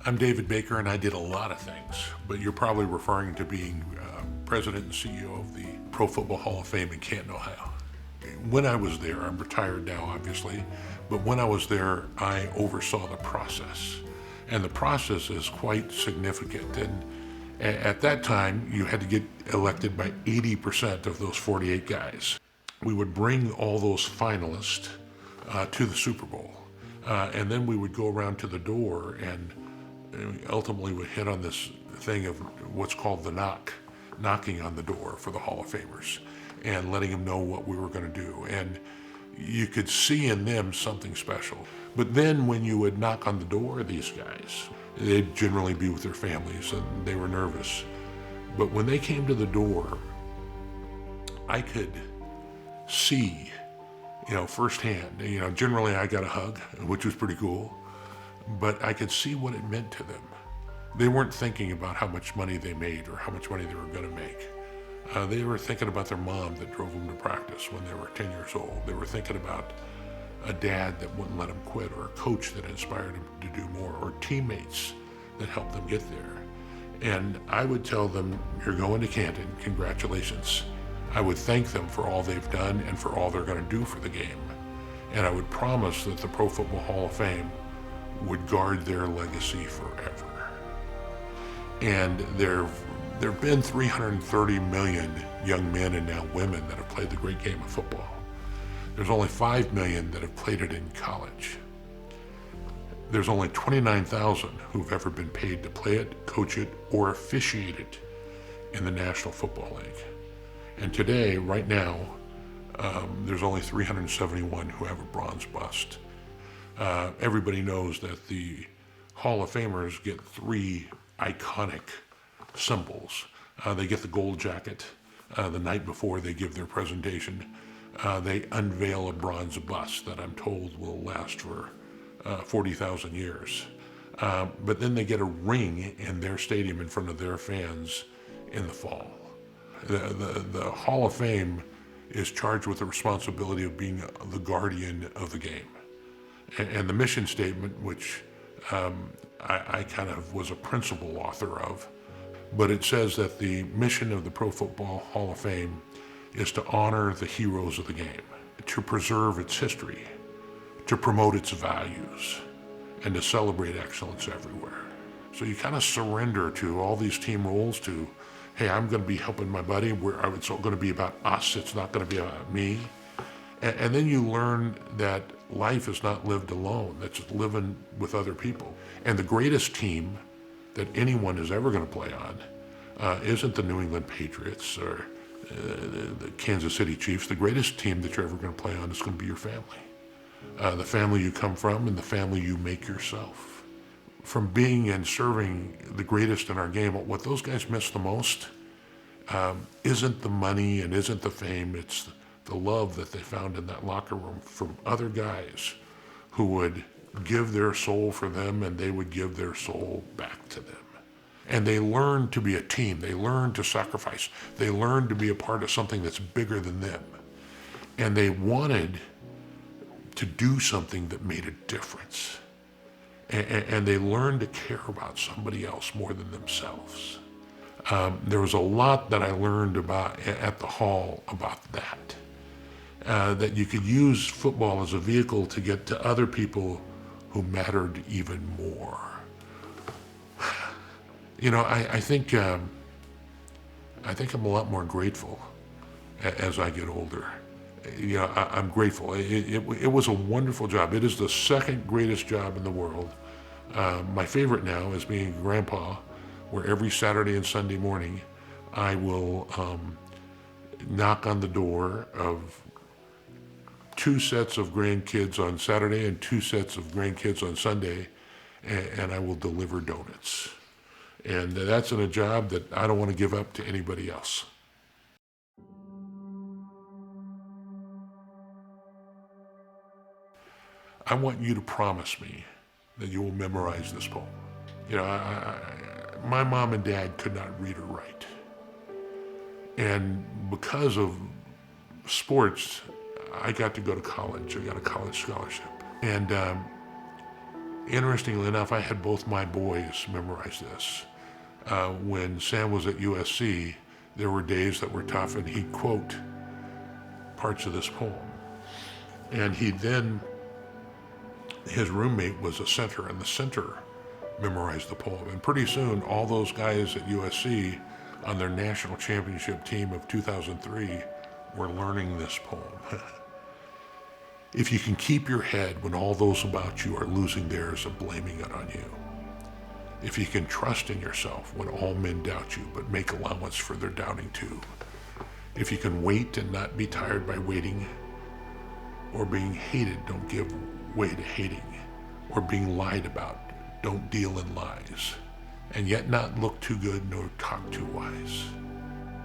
I'm David Baker, and I did a lot of things, but you're probably referring to being president and CEO of the Pro Football Hall of Fame in Canton, Ohio. When I was there, I'm retired now, obviously, but when I was there, I oversaw the process. And the process is quite significant. And at that time, you had to get elected by 80% of those 48 guys. We would bring all those finalists to the Super Bowl. And then we would go around to the door and ultimately would hit on this thing of what's called the knocking on the door for the Hall of Famers and letting them know what we were going to do. And you could see in them something special. But then when you would knock on the door of these guys, they'd generally be with their families and they were nervous. But when they came to the door, I could see, firsthand. Generally I got a hug, which was pretty cool, but I could see what it meant to them. They weren't thinking about how much money they made or how much money they were going to make. They were thinking about their mom that drove them to practice when they were 10 years old. They were thinking about a dad that wouldn't let them quit, or a coach that inspired them to do more, or teammates that helped them get there. And I would tell them, you're going to Canton, congratulations. I would thank them for all they've done and for all they're going to do for the game. And I would promise that the Pro Football Hall of Fame would guard their legacy forever. And there have been 330 million young men and now women that have played the great game of football. There's only 5 million that have played it in college. There's only 29,000 who've ever been paid to play it, coach it, or officiate it in the National Football League. And today, right now, there's only 371 who have a bronze bust. Everybody knows that the Hall of Famers get 3 iconic symbols. They get the gold jacket the night before they give their presentation. They unveil a bronze bust that I'm told will last for 40,000 years. But then they get a ring in their stadium in front of their fans in the fall. The Hall of Fame is charged with the responsibility of being the guardian of the game. And the mission statement, which I kind of was a principal author of, but it says that the mission of the Pro Football Hall of Fame is to honor the heroes of the game, to preserve its history, to promote its values, and to celebrate excellence everywhere. So you kind of surrender to all these team roles to, hey, I'm going to be helping my buddy, it's all going to be about us, it's not going to be about me. And then you learn that life is not lived alone, that's living with other people. And the greatest team that anyone is ever going to play on isn't the New England Patriots or the Kansas City Chiefs. The greatest team that you're ever going to play on is going to be your family. The family you come from and the family you make yourself. From being and serving the greatest in our game, what those guys miss the most isn't the money and isn't the fame, it's the love that they found in that locker room from other guys who would give their soul for them and they would give their soul back to them. And they learned to be a team. They learned to sacrifice. They learned to be a part of something that's bigger than them. And they wanted to do something that made a difference. And they learned to care about somebody else more than themselves. There was a lot that I learned about at the Hall about that. That you could use football as a vehicle to get to other people who mattered even more. I think I'm a lot more grateful as I get older. I'm grateful. It was a wonderful job. It is the second greatest job in the world. My favorite now is being a grandpa, where every Saturday and Sunday morning I will knock on the door of 2 sets of grandkids on Saturday and 2 sets of grandkids on Sunday, and I will deliver donuts. And that's in a job that I don't want to give up to anybody else. I want you to promise me that you will memorize this poem. My mom and dad could not read or write. And because of sports, I got to go to college. I got a college scholarship. And Interestingly enough, I had both my boys memorize this. When Sam was at USC, there were days that were tough, and he'd quote parts of this poem. And his roommate was a center, and the center memorized the poem. And pretty soon, all those guys at USC on their national championship team of 2003 were learning this poem. If you can keep your head when all those about you are losing theirs and blaming it on you. If you can trust in yourself when all men doubt you, but make allowance for their doubting too. If you can wait and not be tired by waiting, or being hated, don't give way to hating, or being lied about, don't deal in lies, and yet not look too good nor talk too wise.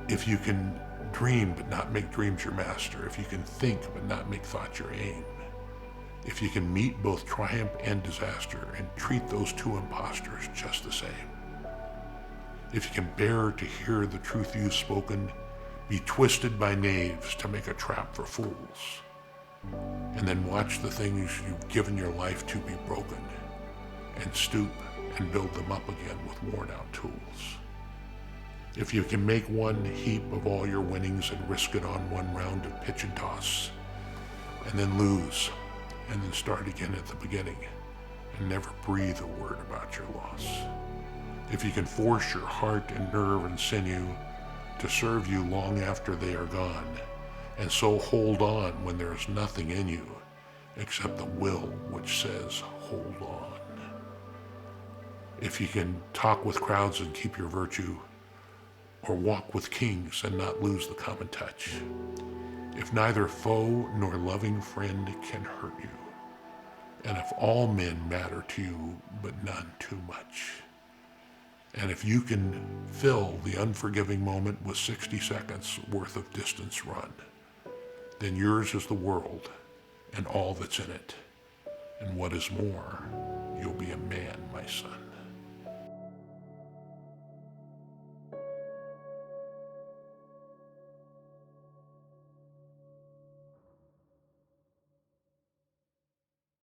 If you can dream but not make dreams your master, if you can think but not make thought your aim, if you can meet both triumph and disaster and treat those two impostors just the same, if you can bear to hear the truth you've spoken be twisted by knaves to make a trap for fools, and then watch the things you've given your life to be broken, and stoop and build them up again with worn out tools. If you can make one heap of all your winnings and risk it on one round of pitch and toss, and then lose, and then start again at the beginning, and never breathe a word about your loss. If you can force your heart and nerve and sinew to serve you long after they are gone, and so hold on when there is nothing in you except the will which says, hold on. If you can talk with crowds and keep your virtue, or walk with kings and not lose the common touch. If neither foe nor loving friend can hurt you, and if all men matter to you, but none too much, and if you can fill the unforgiving moment with 60 seconds worth of distance run, then yours is the world and all that's in it. And what is more, you'll be a man, my son.